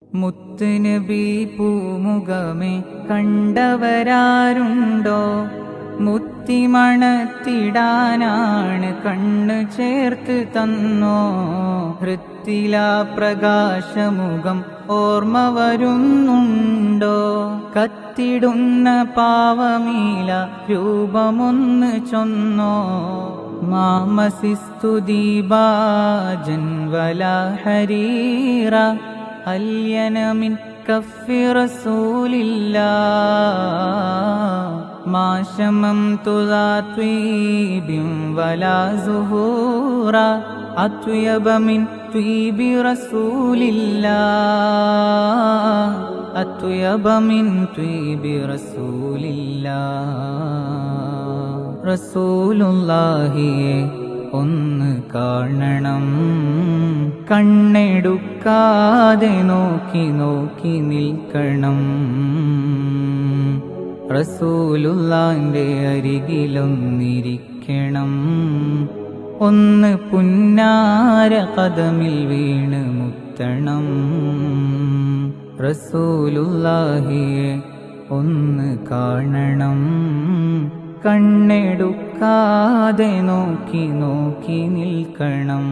മുത്തുനബി പൂമുഖമേ കണ്ടവരാരുണ്ടോ? മുത്തിമണത്തിടാനാണ് കണ്ണ് ചേർത്ത് തന്നോ? ഹൃത്തിലാ പ്രകാശമുഖം ഓർമ്മ വരുന്നുണ്ടോ? കത്തിടുന്ന പാവമീല രൂപമൊന്ന് ചൊന്നോ? മാമസിസ്തുദീപാജൻ വലാ ഹരീറ അല്യനമിൻ കഫി റസൂലില്ലാഹ് മാശമം തുദാത്വീബിം വലാ സുഹൂറ അത്വയബമിൻ ത്വീബി റസൂലില്ലാഹ് അത്വയബമിൻ ത്വീബി റസൂലില്ലാഹ്. റസൂലുള്ളാഹിയെ ഒന്ന് കാണണം, കണ്ണെടുക്കാതെ നോക്കി നോക്കി നിൽക്കണം. റസൂലുള്ളാന്റെ അരികിലൊന്നിരിക്കണം, ഒന്ന് പുന്നാര കദമിൽ വീണ് മുത്തണം. റസൂലുള്ളാഹിയെ ഒന്ന് കാണണം, കണ്ണെടുക്കാതെ നോക്കി നോക്കി നിൽക്കണം.